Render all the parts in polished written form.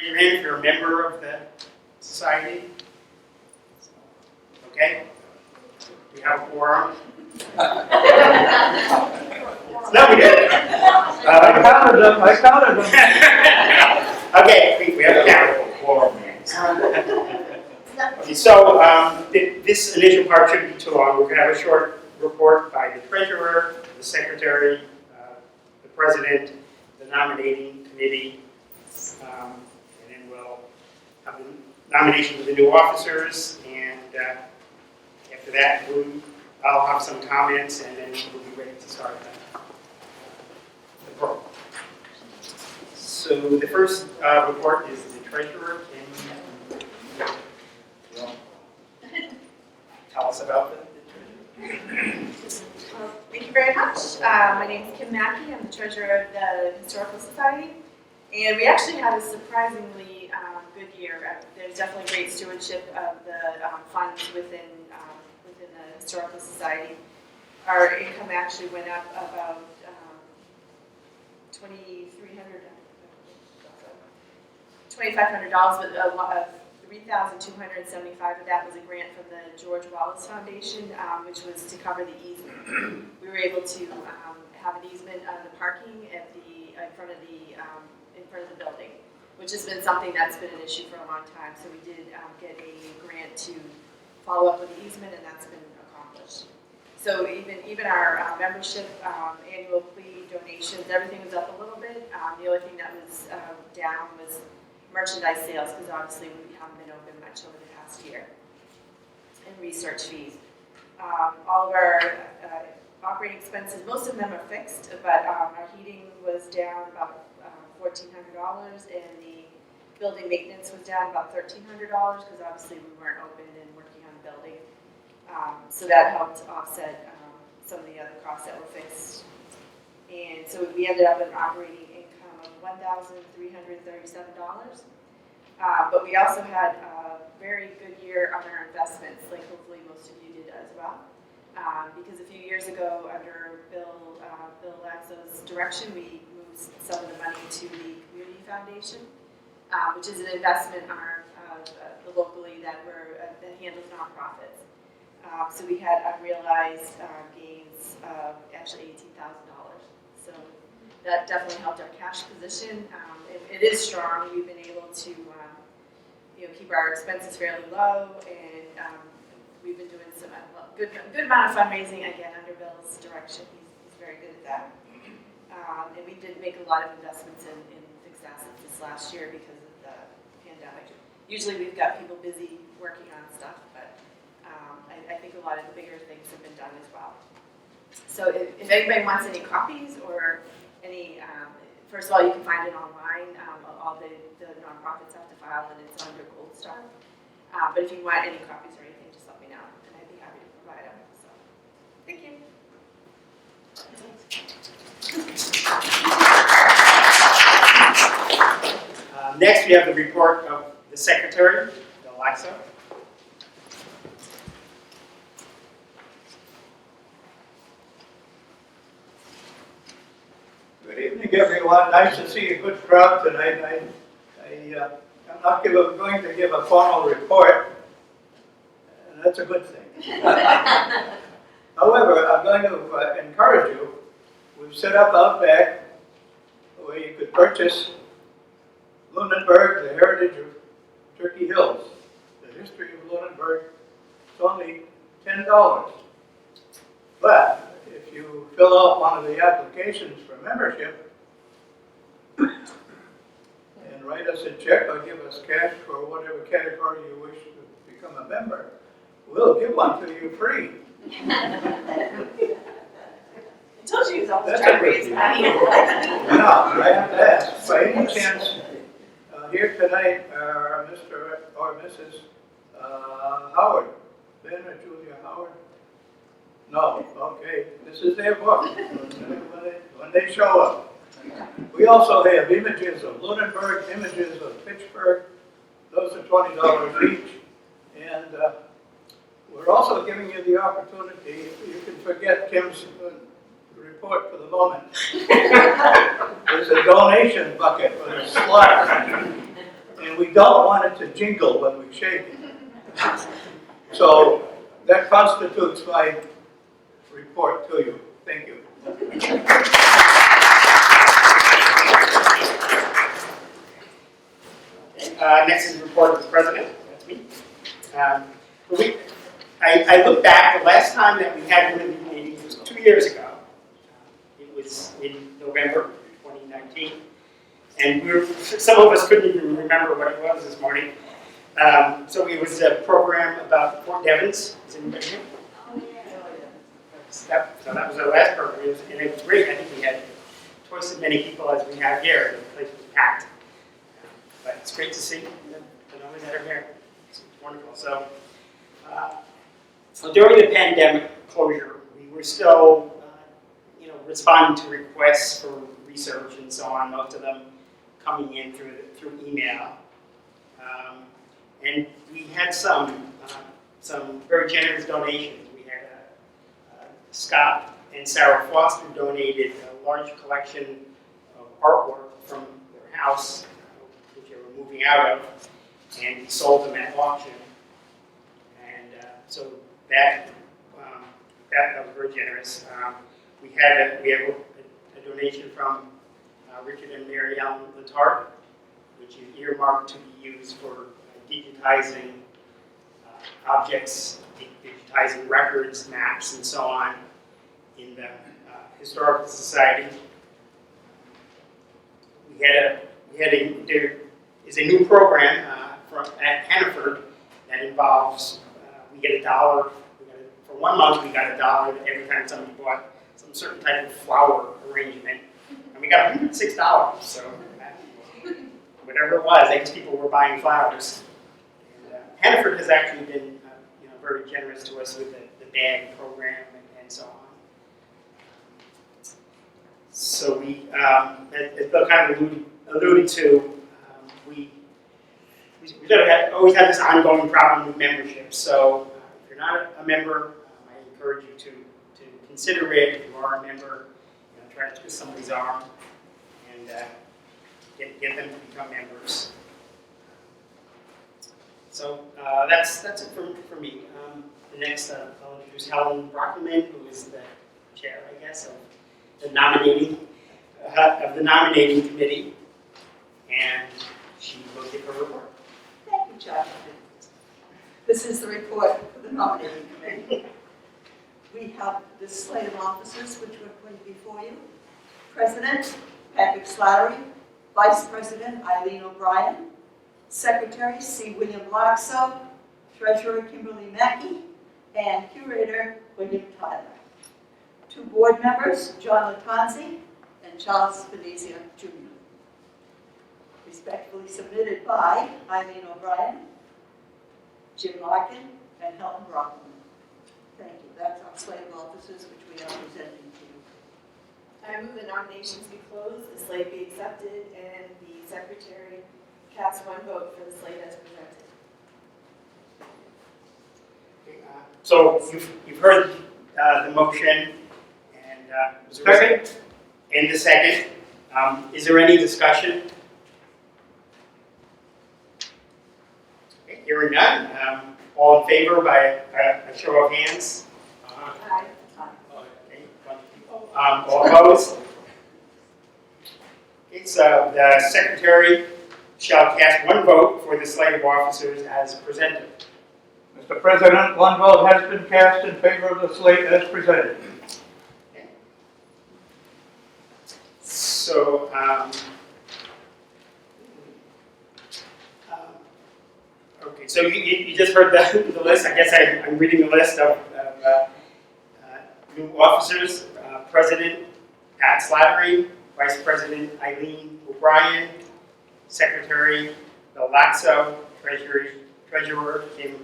Raise your hand if you're a member of the society. Okay? We have a quorum. No, we didn't. I counted them. Okay, we have a count. Quorum. Okay, so this initial part shouldn't be too long. We're going to have a short report by the treasurer, the secretary, the president, the nominating committee, and then we'll have the nomination of the new officers, and after that, I'll have some comments, and then we'll be ready to start the program. So the first report is the treasurer. Can you tell us about the treasurer? Thank you very much. My name is Kim Mackey. I'm the treasurer of the Historical Society. And we actually had a surprisingly good year. There's definitely great stewardship of the funds within the Historical Society. Our income actually went up about $2,500, but a lot of $3,275 of that was a grant from the George Wallace Foundation, which was to cover the easement. We were able to have an easement on the parking at in front of the building, which has been something that's been an issue for a long time. So we did get a grant to follow up with the easement, and that's been accomplished. So even our membership, annual plea donations, everything was up a little bit. The only thing that was down was merchandise sales, because obviously we haven't been open much over the past year, and research fees. All of our operating expenses, most of them are fixed, but our heating was down about $1,400, and the building maintenance was down about $1,300, because obviously we weren't open and working on the building. So that helped offset some of the other costs that were fixed. And so we ended up with an operating income of $1,337. But we also had a very good year on our investments, like hopefully most of you did as well. Because a few years ago, under Bill Laxo's direction, we moved some of the money to the Community Foundation, which is an investment arm locally that handles nonprofits. So we had unrealized gains of actually $18,000. So that definitely helped our cash position. It is strong. We've been able to keep our expenses fairly low, and we've been doing some good amount of fundraising, again, under Bill's direction. He's very good at that. And we did make a lot of investments in fixed assets this last year because of the pandemic. Usually we've got people busy working on stuff, but I think a lot of the bigger things have been done as well. So if anybody wants any copies or any, first of all, you can find it online. All the nonprofits have to file, and it's under Gold Star. But if you want any copies or anything, just let me know, and I'd be happy to provide them. So, thank you. Next, we have the report of the secretary, Bill Laxo. Good evening, everyone. Nice to see a good crowd tonight. I'm not going to give a formal report, and that's a good thing. However, I'm going to encourage you. We've set up out back where you could purchase Lunenburg, the heritage of Turkey Hills. The history of Lunenburg. It's only $10. But if you fill out one of the applications for membership and write us a check or give us cash for whatever category you wish to become a member, we'll give one to you free. I told you he was always That's trying a to raise good money. Now, I have to ask, by any chance, here tonight are Mr. or Mrs. Howard, Ben or Julia Howard? No, okay, this is their book, when they show up. We also have images of Lunenburg, images of Pittsburgh. Those are $20 each. And we're also giving you the opportunity, you can forget Kim's report for the moment. There's a donation bucket with a slot. we don't want it to jingle when we shake it. So that constitutes my report to you. Thank you. Next is the report of the president. That's me. I looked back, the last time that we had one of these meetings was 2 years ago. It was in November 2019. And some of us couldn't even remember what it was this morning. So it was a program about Fort Devens. Is anybody here? So that was our last program, and it was great. I think we had twice as many people as we have here, and the place was packed. But it's great to see the numbers that are here. It's wonderful. So during the pandemic closure, we were still, responding to requests for research and so on. Most of them coming in through email, and we had some very generous donations. We had Scott and Sarah Foster donated a large collection of artwork from their house, which they were moving out of, and we sold them at auction. And so that was very generous. We have a donation from Richard and Mary Ellen Letarte, which is earmarked to be used for digitizing objects, digitizing records, maps, and so on in the Historical Society. There is a new program at Hannaford that involves, we get $1. For 1 month, we got $1 every time somebody bought some certain type of flower arrangement. And we got $106, so whatever it was, these people were buying flowers. And Hannaford has actually been very generous to us with the bag program and so on. So we, as Bill kind of alluded to, we always have this ongoing problem with membership. So if you're not a member, I encourage you to consider it. If you are a member, try to twist somebody's arm and get them to become members. So that's it for me. The next, I'll introduce Helen Brockman, who is the chair, I guess, of the nominating committee, and she will give her report. Thank you, John. This is the report for the nominating committee. We have the slate of officers which we're putting before you. President, Patrick Slattery. Vice President, Eileen O'Brien. Secretary, C. William Laxo. Treasurer, Kimberly Mackey. And Curator, William Tyler. 2 board members, John Latanzi and Charles Spinizia Jr. Respectfully submitted by Eileen O'Brien, Jim Larkin, and Helen Brockman. Thank you. That's our slate of officers which we are presenting to you. I move the nominations be closed, the slate be accepted, and the secretary cast 1 vote for the slate as presented. So you've heard the motion, and was there a second? And the second. Is there any discussion? Okay, hearing none. All in favor by a show of hands? Aye. Okay, all opposed? Okay, so the secretary shall cast 1 vote for the slate of officers as presented. Mr. President, 1 vote has been cast in favor of the slate as presented. Okay. So, okay, so you just heard the list. I guess I'm reading the list of new officers. President, Pat Slattery. Vice President, Eileen O'Brien. Secretary, Bill Laxo. Treasurer, Kim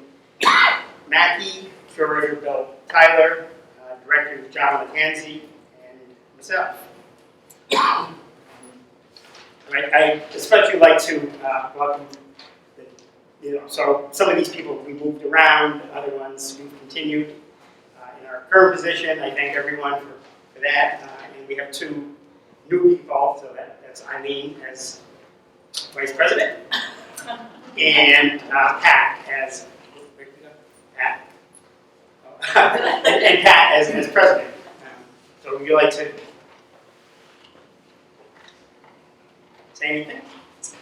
Mackey. Curator, Bill Tyler. Director, John Latanzi, and myself. I especially like to welcome so some of these people we moved around, other ones we've continued in our current position. I thank everyone for that. And we have 2 new people, so that's Eileen as Vice President, And Pat as, where'd you go? Pat? And Pat as president. So would you like to say anything?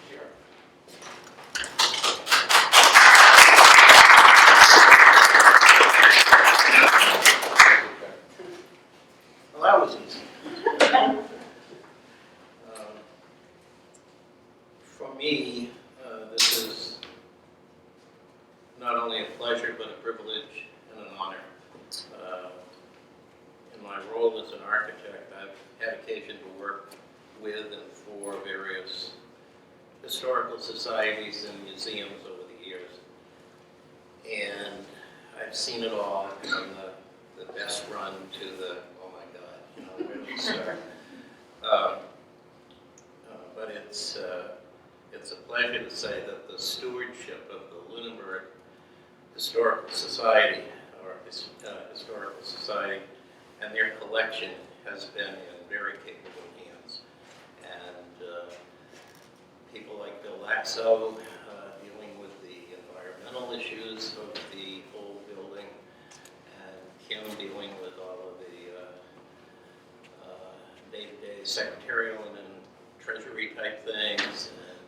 Sure. Well, that was easy. For me, this is not only a pleasure, but a privilege and an honor. In my role as an architect, I've had occasion to work with and for various historical societies and museums over the years. And I've seen it all, from the best run to the, oh my God, where do we start? But it's a pleasure to say that the stewardship of the Lunenburg Historical Society, or Historical Society, and their collection has been in very capable hands. And people like Bill Laxo, dealing with the environmental issues of the whole building, and Kim dealing with all of the day-to-day secretarial and treasury type things. And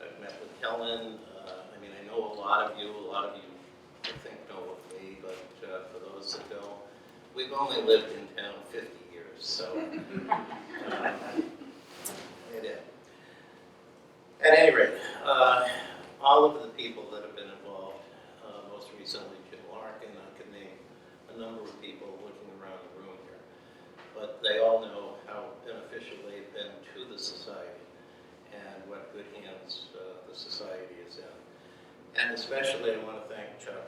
I've met with Helen. I know a lot of you I think know of me, but for those that don't, we've only lived in town 50 years, so it is. At any rate, all of the people that have been involved, most recently Jim Larkin, I can name a number of people looking around the room here, but they all know how beneficial they've been to the society and what good hands the society is in. And especially I want to thank Chuck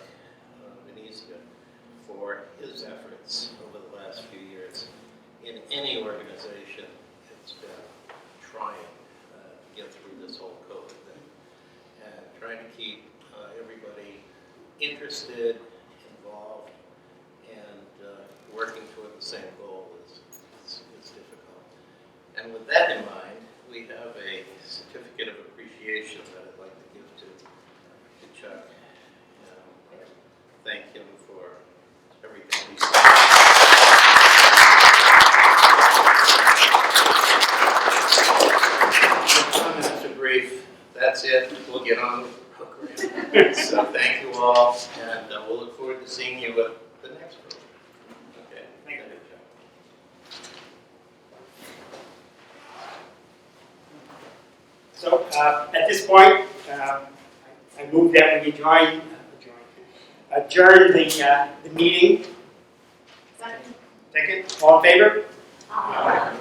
Venezia for his efforts over the last few years. In any organization, it's been trying to get through this whole COVID thing and trying to keep everybody interested, involved, and working toward the same goal is difficult. And with that in mind, we have a certificate of appreciation that I'd like to give to Chuck. Thank him for everything he's done. Comments are brief. That's it. We'll get on with the program. So thank you all, and we'll look forward to seeing you at the next program. Okay. Thank you, Chuck. So at this point, I move that we adjourn the meeting. Second, all in favor? Okay. I'm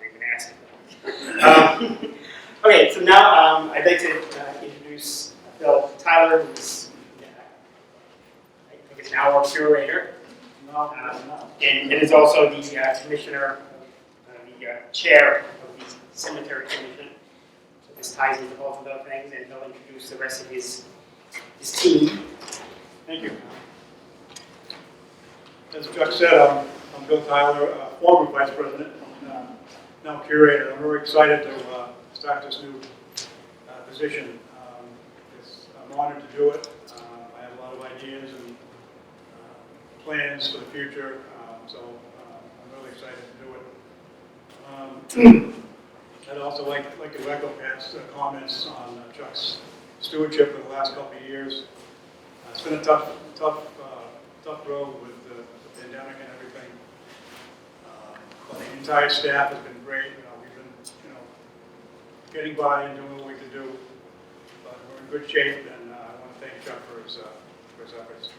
even asking. Okay, so now I'd like to introduce Phil Tyler, who's I think is now our curator, and is also the commissioner, the chair of the cemetery commission. So this ties into both of those things, and he'll introduce the rest of his team. Thank you. As Chuck said, I'm Bill Tyler, former vice president, now curator. I'm very excited to start this new position. I'm honored to do it. I have a lot of ideas and plans for the future, so I'm really excited to do it. I'd also like to echo Pat's comments on Chuck's stewardship for the last couple of years. It's been a tough road with the pandemic and everything. But the entire staff has been great. We've been, getting by and doing what we can do. But we're in good shape, and I want to thank Chuck for his efforts.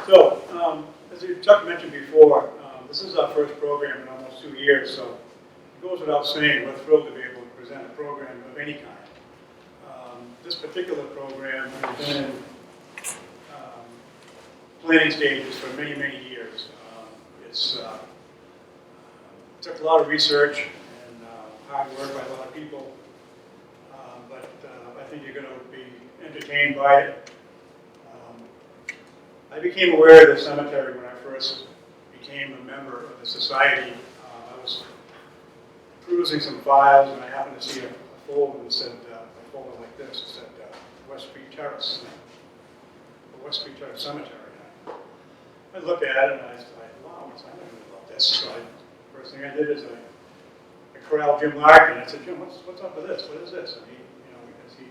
So, as Chuck mentioned before, this is our first program in almost 2 years. So it goes without saying, we're thrilled to be able to present a program of any kind. This particular program has been in planning stages for many, many years. It took a lot of research and hard work by a lot of people, but I think you're going to be entertained by it. I became aware of the cemetery when I first became a member of the society. I was cruising perusing some files, and I happened to see a folder that said, a folder like this, it said West Street Terrace, the West Street Terrace Cemetery. I looked at it and I was like, wow, I don't know about this. So first thing I did is I corralled Jim Larkin. I said, Jim, what's up with this? What is this? And as he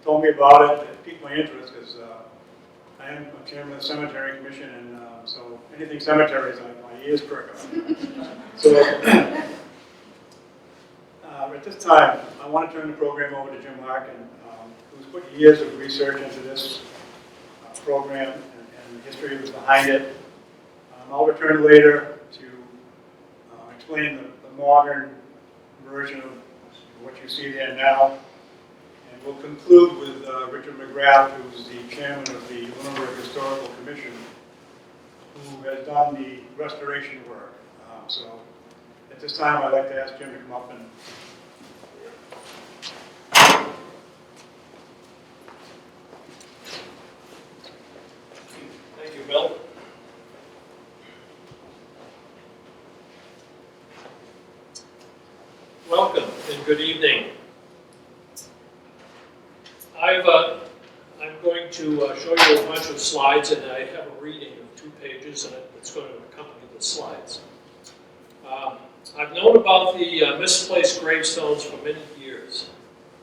told me about it, it piqued my interest because I am a chairman of the Cemetery Commission, and so anything cemeteries, my ears perk up. So at this time, I want to turn the program over to Jim Larkin, who's put years of research into this program and the history behind it. I'll return later to explain the modern version of what you see there now. And we'll conclude with Richard Mcgrath, who's the chairman of the Lunenburg Historical Commission, who has done the restoration work. So at this time, I'd like to ask Jim to come up and Thank you, Bill. Welcome and good evening. I'm going to show you a bunch of slides, and I have a reading of 2 pages, and it's going to accompany the slides. I've known about the misplaced gravestones for many years,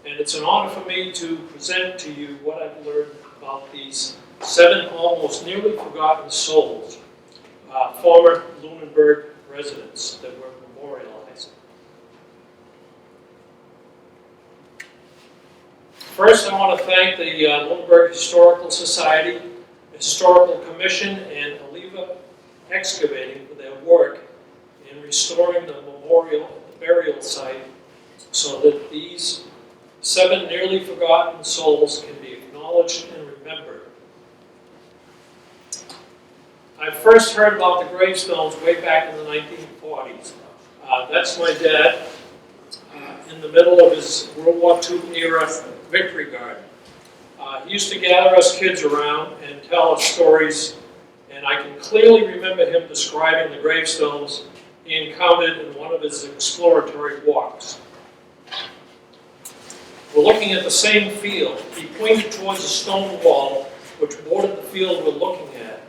and it's an honor for me to present to you what I've learned about these 7 almost nearly forgotten souls, former Lunenburg residents that were memorialized. First, I want to thank the Lunenburg Historical Society, Historical Commission, and Oliva Excavating for their work in restoring the memorial and the burial site so that these 7 nearly forgotten souls can be acknowledged and remembered. I first heard about the gravestones way back in the 1940s. That's my dad in the middle of his World War II era victory garden. He used to gather us kids around and tell us stories, and I can clearly remember him describing the gravestones he encountered in one of his exploratory walks. We're looking at the same field. He pointed towards a stone wall which bordered the field we're looking at.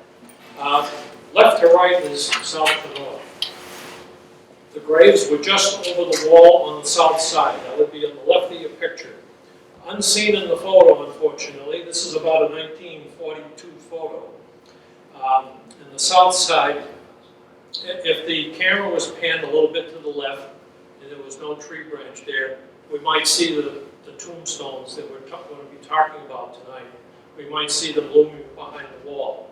Left to right is south to north. The graves were just over the wall on the south side. That would be on the left of your picture. Unseen in the photo, unfortunately. This is about a 1942 photo. In the south side, if the camera was panned a little bit to the left and there was no tree branch there, we might see the tombstones that we're going to be talking about tonight. We might see them looming behind the wall.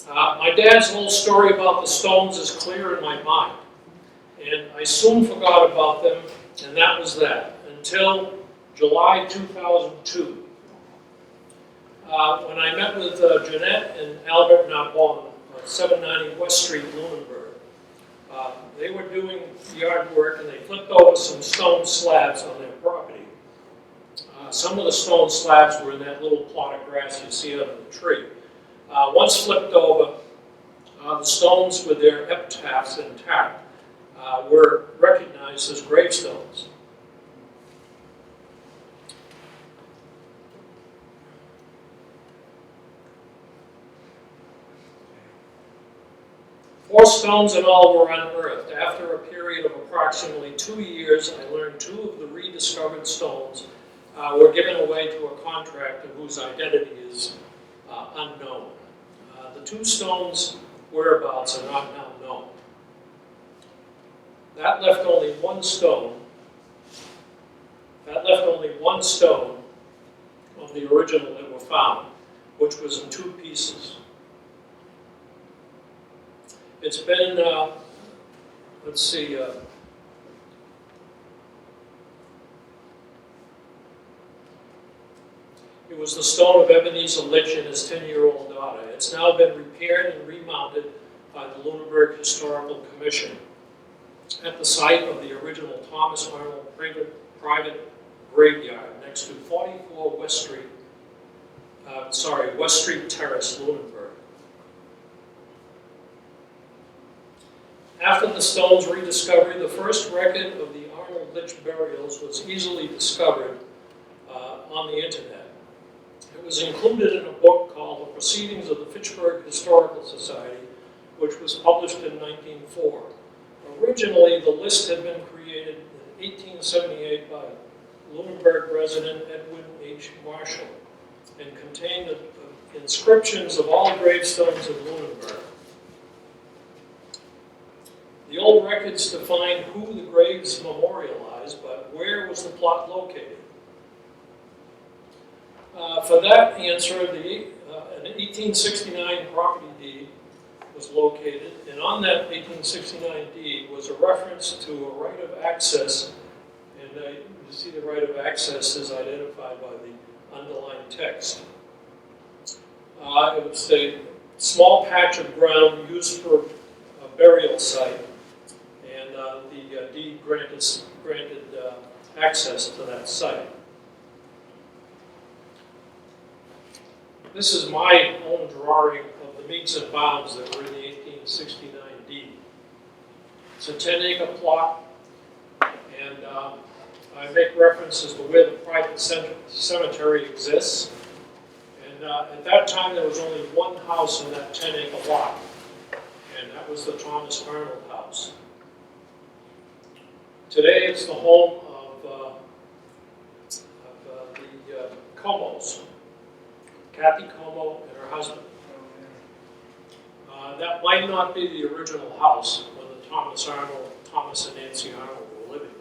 My dad's whole story about the stones is clear in my mind, and I soon forgot about them, and that was that, until July 2002, when I met with Jeanette and Albert Narbonne at 790 West Street, Lunenburg. They were doing yard work, and they flipped over some stone slabs on their property. Some of the stone slabs were in that little plot of grass you see under the tree. Once flipped over, the stones with their epitaphs intact were recognized as gravestones. Four stones in all were unearthed. After a period of approximately 2 years, I learned 2 of the rediscovered stones were given away to a contractor whose identity is unknown. The 2 stones' whereabouts are not now known. That left only one stone. That left only one stone of the original that were found, which was in 2 pieces. It's been, let's see, it was the stone of Ebenezer Litch and his 10-year-old daughter. It's now been repaired and remounted by the Lunenburg Historical Commission at the site of the original Thomas Arnold private graveyard next to 44 West Street, West Street Terrace, Lunenburg. After the stone's rediscovery, the first record of the Arnold Litch burials was easily discovered on the internet. It was included in a book called The Proceedings of the Fitchburg Historical Society, which was published in 1904. Originally, the list had been created in 1878 by Lunenburg resident Edwin H. Marshall and contained inscriptions of all gravestones in Lunenburg. The old records defined who the graves memorialized, but where was the plot located? For that answer, an 1869 property deed was located, and on that 1869 deed was a reference to a right of access, and you see the right of access is identified by the underlined text. It was a small patch of ground used for a burial site, and the deed granted access to that site. This is my own drawing of the meets and bounds that were in the 1869 deed. It's a 10-acre plot, and I make references to where the private cemetery exists. And at that time, there was only one house in that 10-acre lot, and that was the Thomas Arnold house. Today, it's the home of the Comos, Kathy Como and her husband. That might not be the original house when the Thomas and Nancy Arnold were living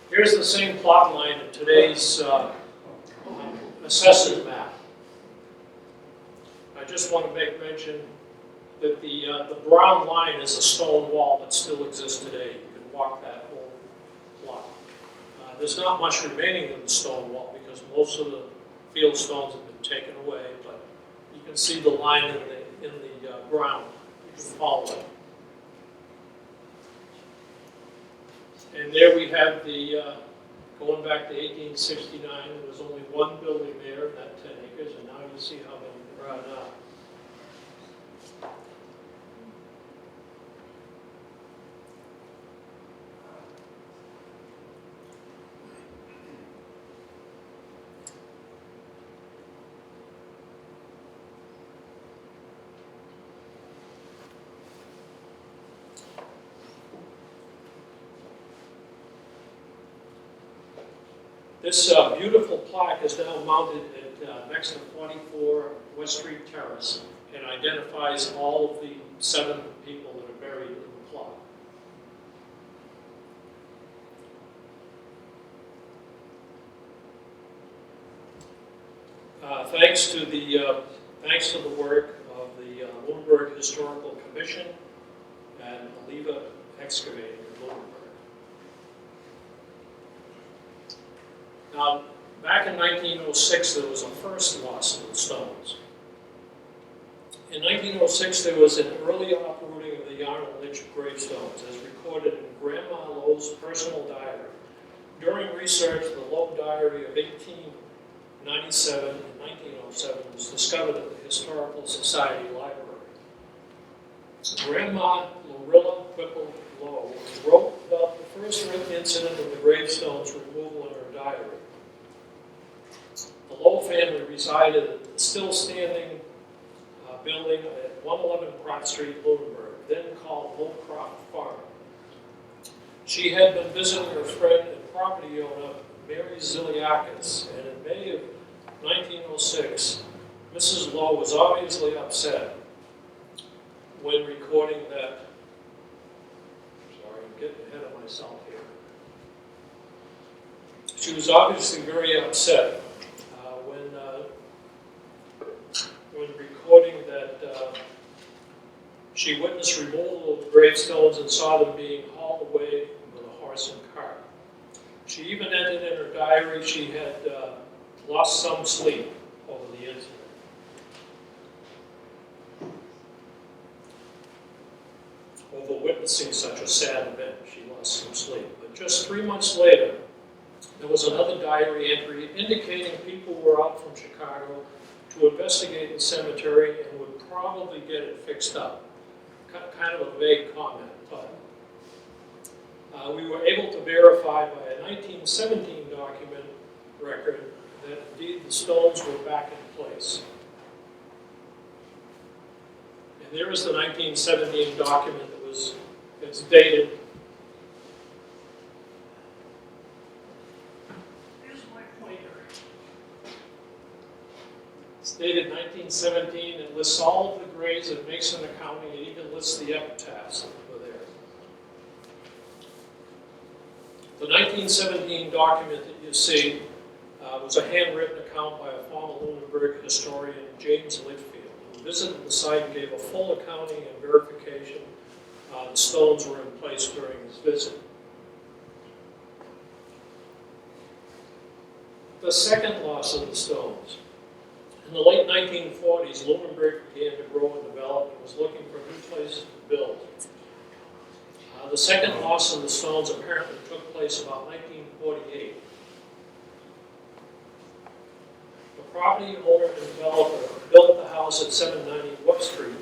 there. Here's the same plot line in today's assessor's map. I just want to make mention that the brown line is a stone wall that still exists today. You can walk that whole block. There's not much remaining in the stone wall because most of the field stones have been taken away, but you can see the line in the ground. You can follow it. And there we have the, going back to 1869, there was only one building there in that 10 acres, and now you see how many there are now. This beautiful plaque is now mounted next to 44 West Street Terrace and identifies all of the 7 people that are buried in the plot. Thanks to the work of the Lunenburg Historical Commission and Oliva Excavating in Lunenburg. Now, back in 1906, there was a first loss of the stones. In 1906, there was an early uprooting of the Arnold Litch gravestones, as recorded in Grandma Lowe's personal diary. During research, the Lowe diary of 1897 and 1907 was discovered at the Historical Society Library. Grandma Lorilla Whipple Lowe wrote about the first written incident of the gravestones removal in her diary. The Lowe family resided at the still standing building at 111 Pratt Street, Lunenburg, then called Mcgrath Farm. She had been visiting her friend and property owner, Mary Ziliakis, and in May of 1906, Mrs. Lowe was obviously upset when recording that. Sorry, I'm getting ahead of myself here. She was obviously very upset when recording that she witnessed removal of the gravestones and saw them being hauled away with a horse and cart. She even entered in her diary she had lost some sleep over the incident. Over witnessing such a sad event, she lost some sleep. But just 3 months later, there was another diary entry indicating people were out from Chicago to investigate the cemetery and would probably get it fixed up. kind of a vague comment, but we were able to verify by a 1917 document record that indeed the stones were back in place. And there is the 1917 document that was, it's dated. Here's my pointer. It's dated 1917. It lists all of the graves in Mason County. It even lists the epitaphs that were there. The 1917 document that you see was a handwritten account by a former Lunenburg historian, James Litchfield, who visited the site and gave a full accounting and verification the stones were in place during his visit. The second loss of the stones. In the late 1940s, Lunenburg began to grow and develop and was looking for new places to build. The second loss of the stones apparently took place about 1948. The property owner and developer built the house at 790 West Street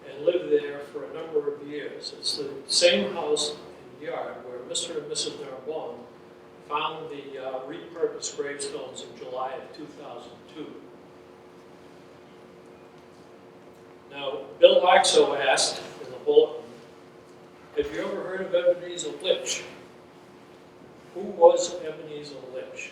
and lived there for a number of years. It's the same house and yard where Mr. and Mrs. Narbonne found the repurposed gravestones in July of 2002. Now, Bill Laxo asked in the bulletin, have you ever heard of Ebenezer Litch? Who was Ebenezer Litch?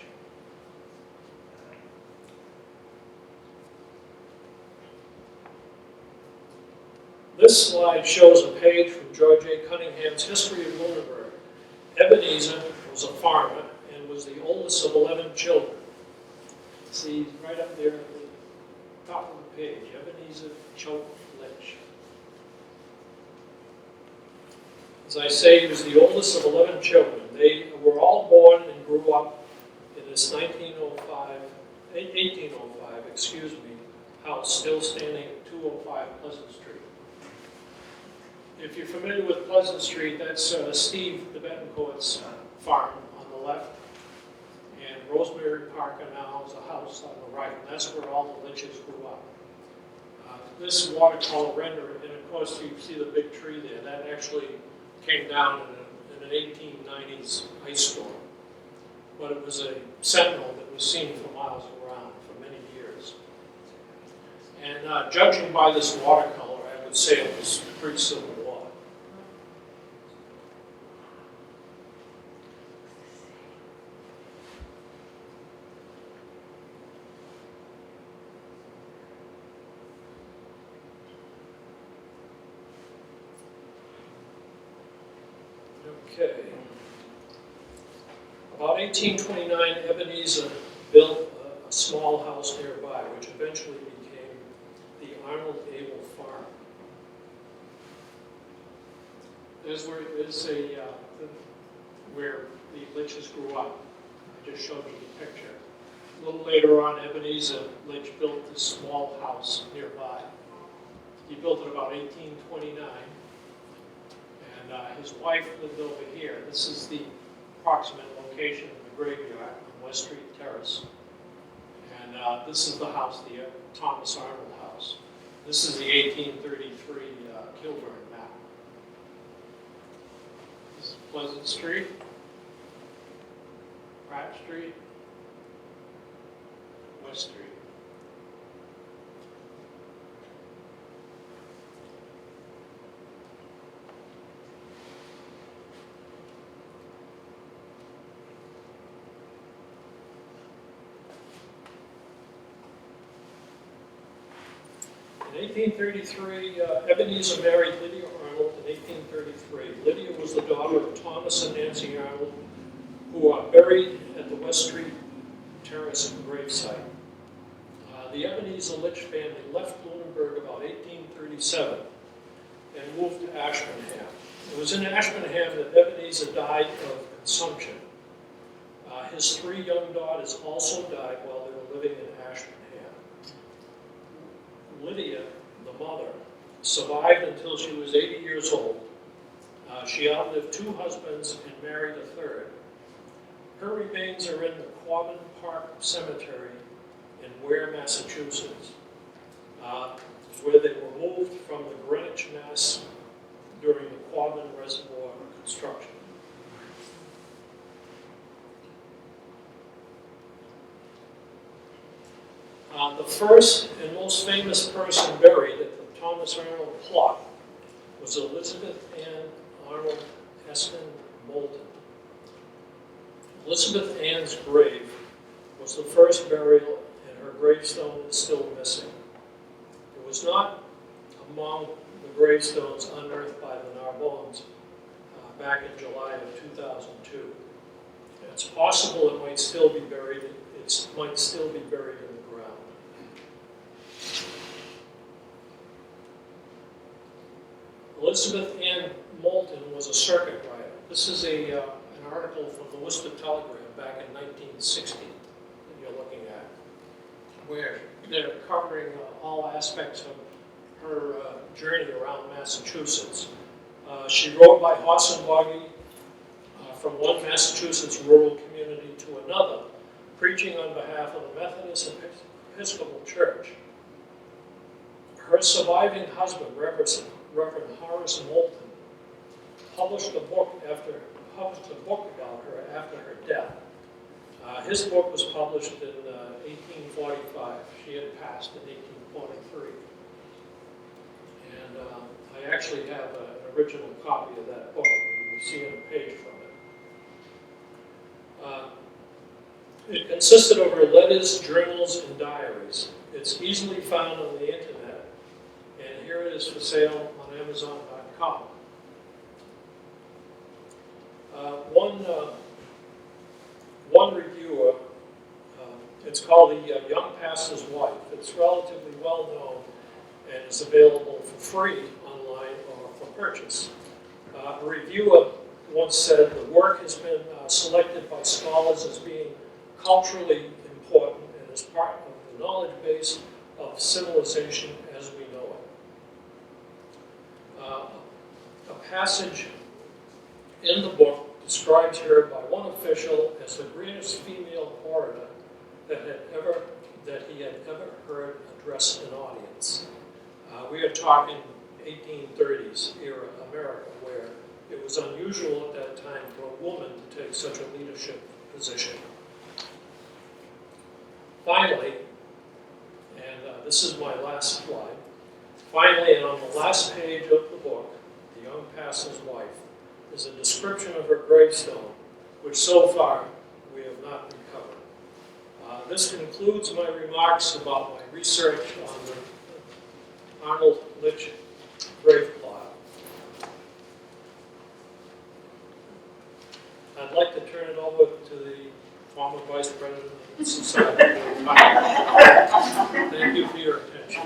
This slide shows a page from George A. Cunningham's History of Lunenburg. Ebenezer was a farmer and was the oldest of 11 children. See, right up there at the top of the page, Ebenezer Choate Litch. As I say, he was the oldest of 11 children. They were all born and grew up in this 1805, house still standing at 205 Pleasant Street. If you're familiar with Pleasant Street, that's Steve de Betancourt's farm on the left, and Rosemary Parker now is a house on the right, and that's where all the Litches grew up. This watercolor rendering, and of course you see the big tree there, that actually came down in an 1890s ice storm. But it was a sentinel that was seen for miles around for many years. And judging by this watercolor, I would say it was pre-Civil War. Okay. About 1829, Ebenezer built a small house nearby, which eventually became the Arnold Abel Farm. There's where the Litches grew up. I just showed you the picture. A little later on, Ebenezer Litch built this small house nearby. He built it about 1829. His wife lived over here. This is the approximate location of the graveyard on West Street Terrace. And this is the house, the Thomas Arnold house. This is the 1833 Kilburn map. This is Pleasant Street, Pratt Street, West Street. In 1833, Ebenezer married Lydia Arnold in 1833. Lydia was the daughter of Thomas and Nancy Arnold, who are buried at the West Street Terrace gravesite. The Ebenezer Litch family left Lunenburg about 1837 and moved to Ashburnham. It was in Ashburnham that Ebenezer died of consumption. His 3 young daughters also died while they were living in Ashburnham. Lydia, the mother, survived until she was 80 years old. She outlived 2 husbands and married a 3rd. Her remains are in the Quabbin Park Cemetery in Ware, Massachusetts, where they were moved from the Greenwich, Mass. during the Quabbin Reservoir construction. The first and most famous person buried at the Thomas Arnold plot was Elizabeth Ann Arnold Eston Moulton. Elizabeth Ann's grave was the first burial, and her gravestone is still missing. It was not among the gravestones unearthed by the Narbonnes back in July of 2002. It's possible it might still be buried. It might still be buried in the ground. Elizabeth Ann Moulton was a circuit rider. This is an article from the Worcester Telegram back in 1960 that you're looking at, where they're covering all aspects of her journey around Massachusetts. She rode by horse and buggy from one Massachusetts rural community to another, preaching on behalf of the Methodist Episcopal Church. Her surviving husband, Reverend Horace Moulton, published a book about her after her death. His book was published in 1845. She had passed in 1843. And I actually have an original copy of that book. You see on a page from it. It consisted of her letters, journals, and diaries. It's easily found on the internet, and here it is for sale on Amazon.com. One reviewer, it's called The Young Pastor's Wife. It's relatively well known and is available for free online or for purchase. A reviewer once said, the work has been selected by scholars as being culturally important and as part of the knowledge base of civilization as we know it. A passage in the book describes her by one official as the greatest female orator that he had ever heard address an audience. We are talking 1830s era America, where it was unusual at that time for a woman to take such a leadership position. Finally, and this is my last slide, finally, and on the last page of the book, The Young Pastor's Wife, is a description of her gravestone, which so far we have not recovered. This concludes my remarks about my research on the Arnold Litch grave plot. I'd like to turn it over to the former Vice President of the Society. Thank you for your attention.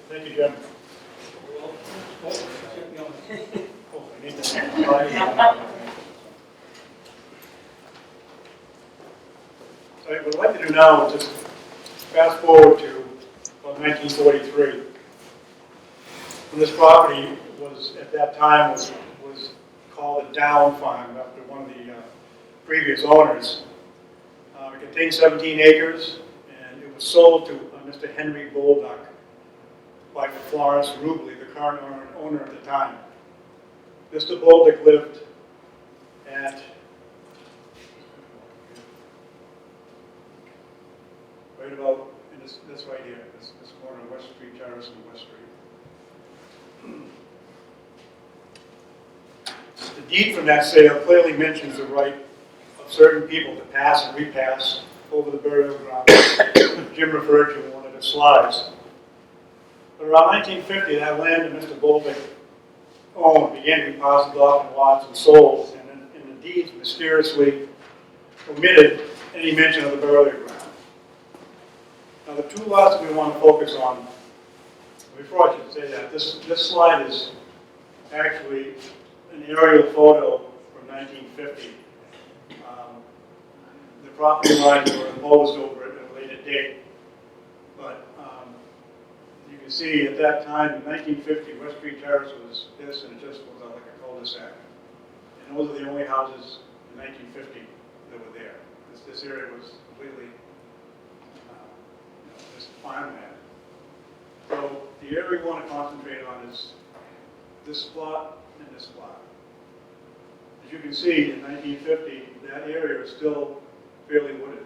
Thank you, Jim. So what I'd like to do now is just fast forward to about 1943. When this property was, at that time, was called a down farm after one of the previous owners. It contained 17 acres, and it was sold to Mr. Henry Bolduck by Florence Rubley, the current owner at the time. Mr. Bolduck lived at right about in this right here, this corner of West Street, Terrace and West Street. The deed from that sale clearly mentions the right of certain people to pass and repass over the burial ground. Jim referred to in one of his slides. But around 1950, that land that Mr. Bolduck owned began to be parceled off in lots and sold, and the deeds mysteriously omitted any mention of the burial ground. Now, the two lots that we want to focus on, before I should say that, this slide is actually an aerial photo from 1950. The property lines were imposed over it at a later date, but you can see at that time, in 1950, West Street Terrace was this, and it just was like a cul-de-sac. And those are the only houses in 1950 that were there. This area was completely just farmland. So the area we want to concentrate on is this spot and this spot. As you can see, in 1950, that area is still fairly wooded.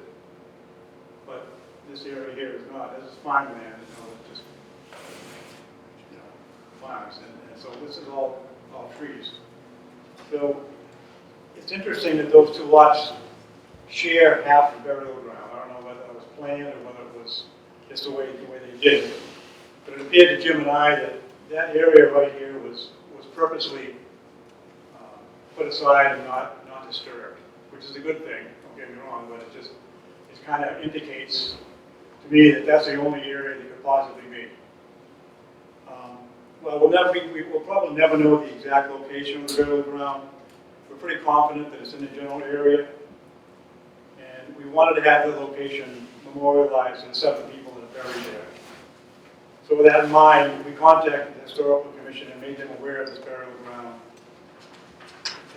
But this area here is not. This is farmland, it's just farms. And so this is all trees. So it's interesting that those two lots share half the burial ground. I don't know whether it was planned or whether it was just the way they did it. But it appeared to Jim and I that that area right here was purposely put aside and not disturbed, which is a good thing, don't get me wrong, but it kind of indicates to me that that's the only area that could possibly be. Well, we'll probably never know the exact location of the burial ground. We're pretty confident that it's in the general area. And we wanted to have the location memorialized to the 7 people that are buried there. So with that in mind, we contacted the Historical Commission and made them aware of this burial ground.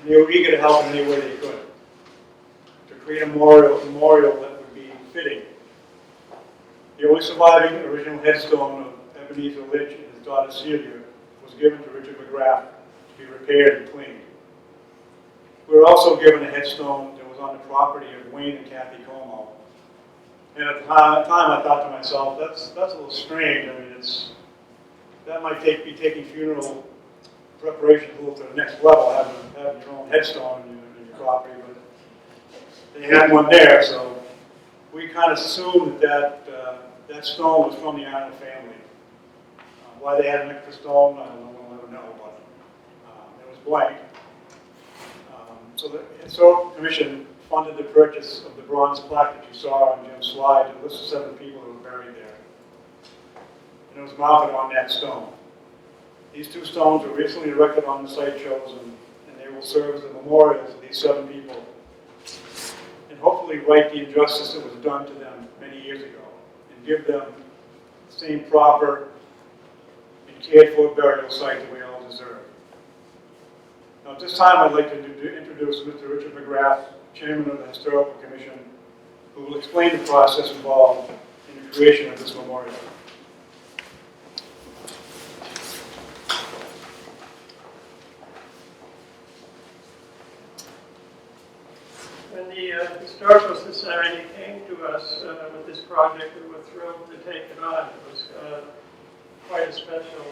And they were eager to help in any way they could to create a memorial that would be fitting. The only surviving original headstone of Ebenezer Litch and his daughter Celia was given to Richard Mcgrath to be repaired and cleaned. We were also given a headstone that was on the property of Wayne and Kathy Como. And at the time I thought to myself, that's a little strange. I mean, that might be taking funeral preparation a little to the next level, having your own headstone in your property, but they had one there, so we kind of assumed that stone was from the Arnold family. Why they had an extra stone, I don't know, we'll never know, but it was blank. So the Historical Commission funded the purchase of the bronze plaque that you saw on Jim's slide to list the 7 people who were buried there. And it was mounted on that stone. These 2 stones were recently erected on the site chosen, and they will serve as a memorial to these 7 people, and hopefully right the injustice that was done to them many years ago, and give them the same proper and cared for burial site that we all deserve. Now at this time I'd like to introduce Mr. Richard Mcgrath, Chairman of the Historical Commission, who will explain the process involved in the creation of this memorial. When the Historical Society came to us with this project, we were thrilled to take it on. It was quite a special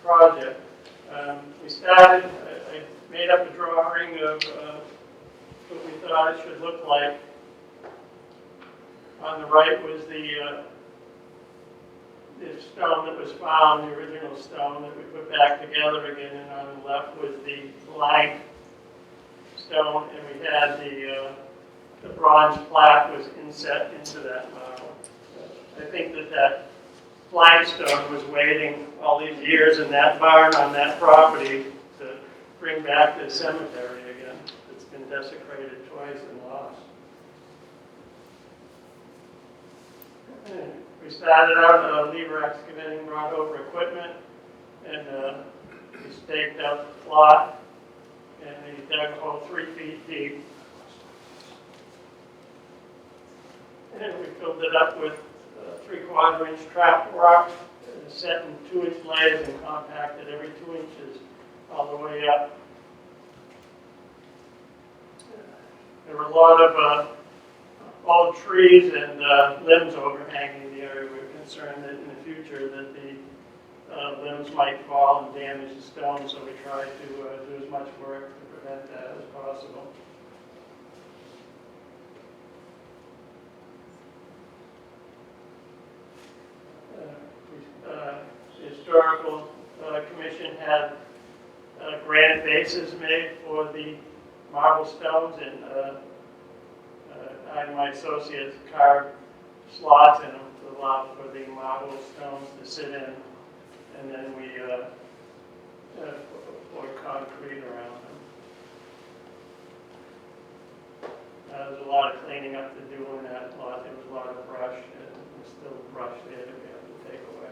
project. We started, I made up a drawing of what we thought it should look like. On the right was the stone that was found, the original stone that we put back together again, and on the left was the blank stone, and we had the bronze plaque was inset into that marble. I think that blank stone was waiting all these years in that barn on that property to bring back the cemetery again. It's been desecrated twice and lost. And we started out, Lever Excavating brought over equipment, and we staked out the plot, and we dug a hole 3 feet deep. And we filled it up with 3/4-inch trap rock, set in 2-inch layers and compacted every 2 inches all the way up. There were a lot of old trees and limbs overhanging the area. We were concerned that in the future that the limbs might fall and damage the stone, so we tried to do as much work to prevent that as possible. The Historical Commission had granite bases made for the marble stones, and I and my associates carved slots in them to allow for the marble stones to sit in, and then we poured concrete around them. There's a lot of cleaning up to do in that lot. There was a lot of brush, and there's still brush there that we have to take away.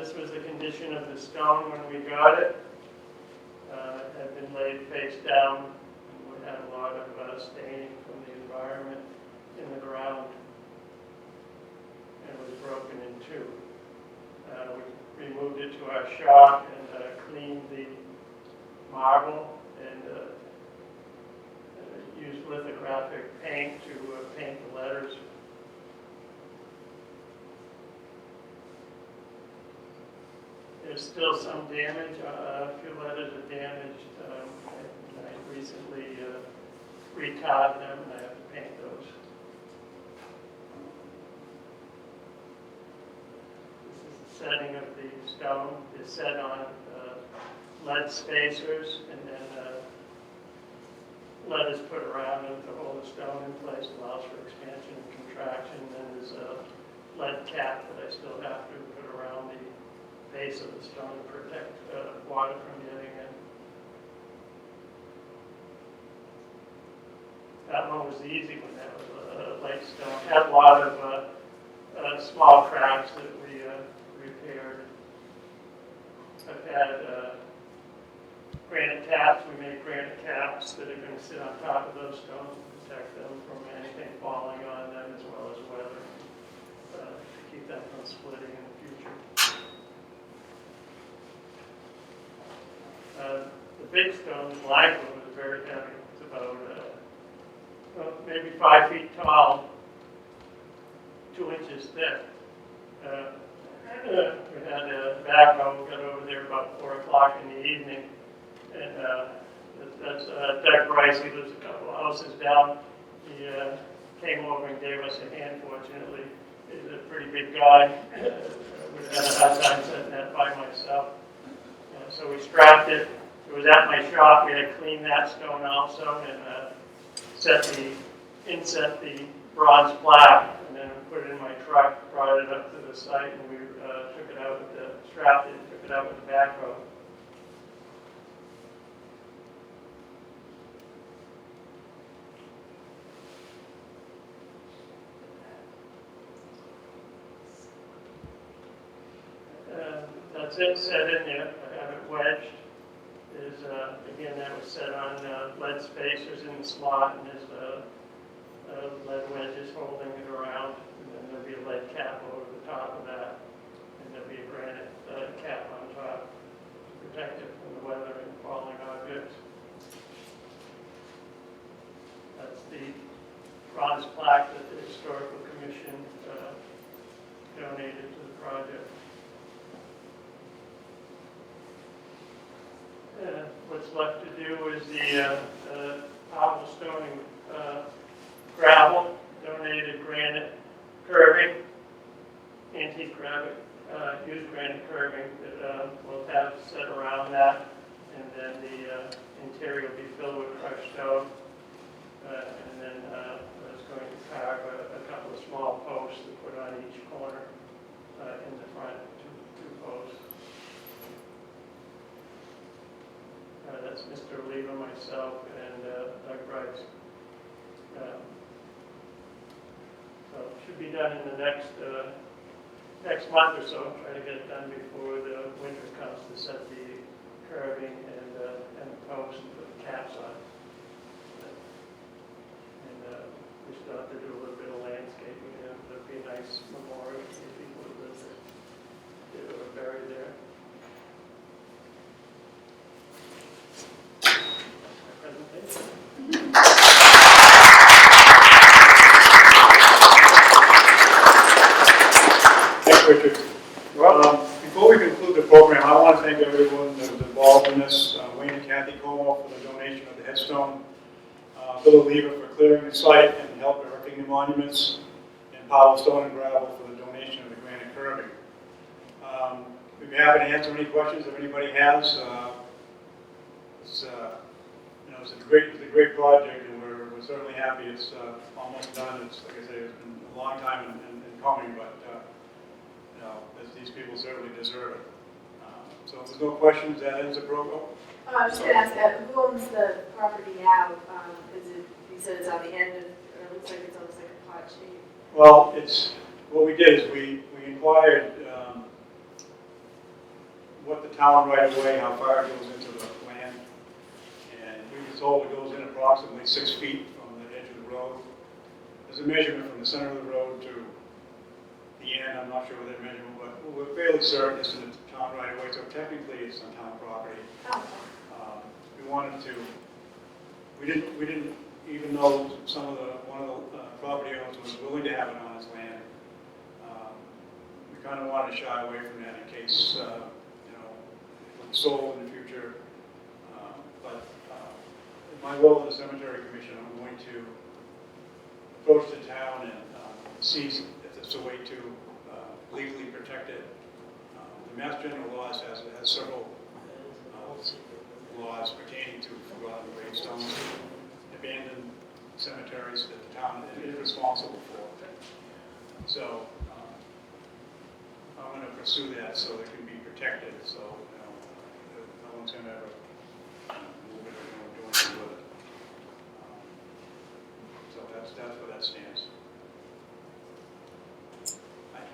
This was the condition of the stone when we got it. had been laid face down, and we had a lot of staining from the environment in the ground, and was broken in two. We removed it to our shop and cleaned the marble and used lithographic paint to paint the letters. There's still some damage. A few letters are damaged. I recently recarved them, and I have to paint those. This is the setting of the stone. It's set on lead spacers, and then lead is put around it to hold the stone in place, allows for expansion and contraction. Then there's a lead cap that I still have to put around the base of the stone to protect water from getting in. That one was the easy one. That was a lake stone. It had a lot of small cracks that we repaired. I've had granite caps. We made granite caps that are going to sit on top of those stones to protect them from anything falling on them, as well as weather, to keep them from splitting in the future. The big stone, the black one, was very heavy. It's about maybe 5 feet tall, 2 inches thick. We had a backhoe. We got over there about 4 o'clock in the evening, and that's Doug Bryce. He lives a couple of houses down. He came over and gave us a hand. Fortunately, he's a pretty big guy. We had a hard time setting that by myself. So we strapped it. It was at my shop. We had cleaned that stone also and inset the bronze plaque, and then we put it in my truck, brought it up to the site, and we took it out with strapped it, took it out with the backhoe. That's it, set in there. I have it wedged. There's, again, that was set on lead spacers in the slot, and there's lead wedges holding it around, and then there'll be a lead cap over the top of that, and there'll be a granite cap on top to protect it from the weather and falling objects. That's the bronze plaque that the Historical Commission donated to the project. What's left to do is the cobblestone and gravel, donated granite curbing, antique granite, used granite curbing that we'll have set around that, and then the interior will be filled with crushed stone, and then I was going to carve a couple of small posts to put on each corner in the front, two posts. That's Mr. Oliva, myself, and Doug Bryce. So it should be done in the next month or so. Try to get it done before the winter comes to set the curbing and the posts and put the caps on. And we still have to do a little bit of landscaping. It'll be a nice memorial to the people who live there, who are buried there. Thanks, Richard. Before we conclude the program, I want to thank everyone that was involved in this. Wayne and Kathy Como for the donation of the headstone, Bill Oliva for clearing the site and help erecting the monuments, and Powell Stone and Gravel for the donation of the granite curbing. We'd be happy to answer any questions if anybody has. It's a great project, and we're certainly happy it's almost done. It's, like I say, it's been a long time in coming, but these people certainly deserve it. So if there's no questions, that ends the program. I was just going to ask, who owns the property now? You said it's on the end of, or it looks like it's almost like a pot shape. Well, what we did is we inquired what the town right away, how far it goes into the land. told it goes in approximately 6 feet from the edge of the road. There's a measurement from the center of the road to the end. I'm not sure what that measurement, but we're fairly certain it's in the town right away, so technically it's on town property. We wanted to, we didn't even know one of the property owners was willing to have it on his land. We kind of wanted to shy away from that in case, it was sold in the future. But in my role as the cemetery commission, I'm going to approach the town and see if there's a way to legally protect it. The Mass General Laws has several laws pertaining to forgotten gravestones, abandoned cemeteries that the town is responsible for. So I'm going to pursue that so they can be protected, so no one's going to ever move it or do anything with it. So that's where that stands.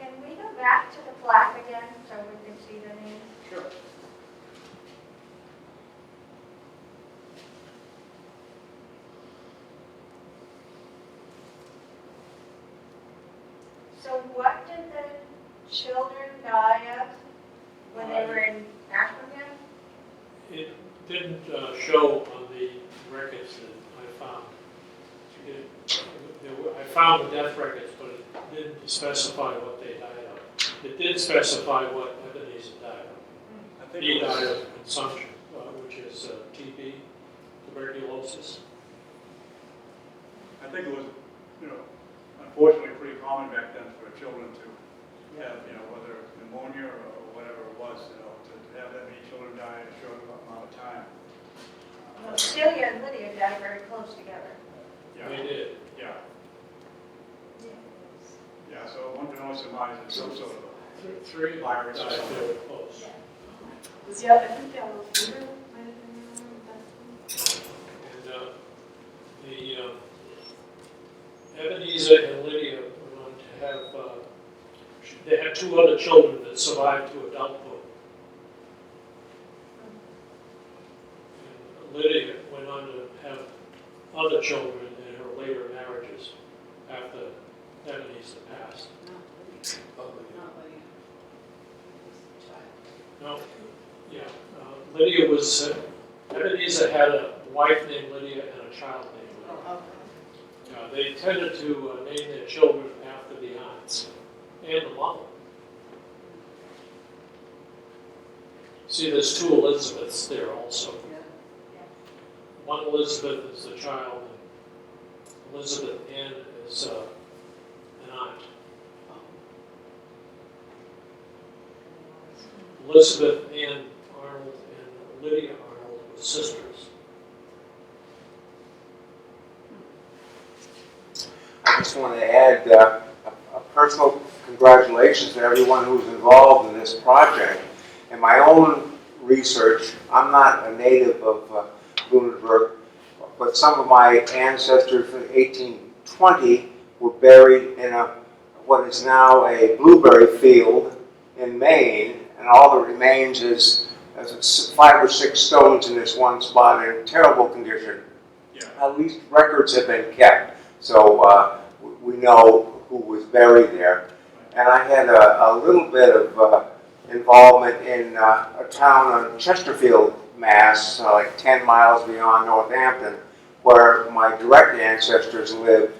Can we go back to the plaque again so we can see the names? Sure. So what did the children die of when they were in Africa? It didn't show on the records that I found. I found the death records, but it didn't specify what they died of. It did specify what Ebenezer died of. He died of consumption, which is TB, tuberculosis. I think it was, unfortunately pretty common back then for children to have, whether pneumonia or whatever it was, to have that many children die in a short amount of time. Well, Celia and Lydia died very close together. Yeah. They did. Yeah. Yeah, so one can only surmise it's some sort of Three virus or died something. very close. Was the other, I think yellow fever might have been one. And Ebenezer and Lydia went on to have, they had two other children that survived to adulthood. And Lydia went on to have other children in her later marriages after Ebenezer passed. No, yeah, Lydia was, Ebenezer had a wife named Lydia and a child named Lydia. They tended to name their children after the aunts and the mother. See, there's two Elizabeths there also. One Elizabeth is the child, and Elizabeth Ann is an aunt. Elizabeth Ann Arnold and Lydia Arnold were sisters. I just want to add a personal congratulations to everyone who's involved in this project. In my own research, I'm not a native of Lunenburg, but some of my ancestors from 1820 were buried in what is now a blueberry field in Maine, and all that remains is 5 or 6 stones in this one spot in terrible condition. Yeah. At least records have been kept, so we know who was buried there. And I had a little bit of involvement in a town on Chesterfield, Mass, like 10 miles beyond Northampton, where my direct ancestors lived.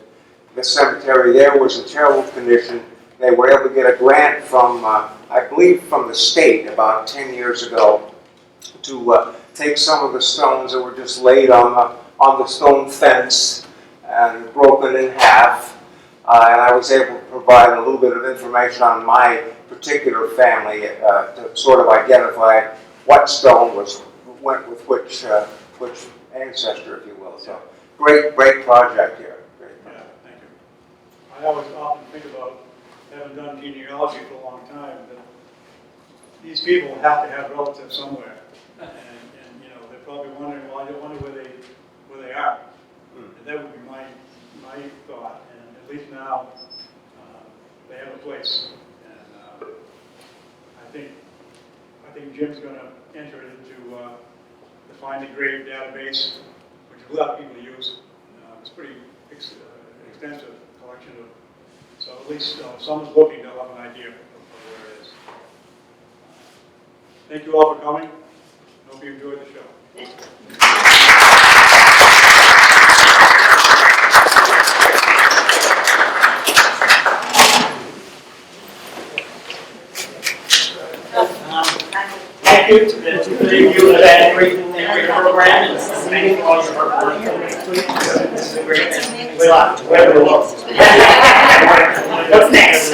The cemetery there was in terrible condition. They were able to get a grant from, I believe, from the state about 10 years ago to take some of the stones that were just laid on the stone fence and broken in half. And I was able to provide a little bit of information on my particular family to sort of identify what stone went with which ancestor, if you will. So great project here. Yeah, thank you. I always often think about, having done genealogy for a long time, that these people have to have relatives somewhere. And they're probably wondering, well, I wonder where they are. And that would be my thought. And at least now, they have a place. And I think Jim's going to enter it into the Find a Grave database, which a lot of people to use. It's pretty extensive collection of, so at least if someone's looking, they'll have an idea of where it is. Thank you all for coming. Hope you enjoyed the show. Thank you to the three of you for that great program, and thank you all for your work. This is a great thing. What's next?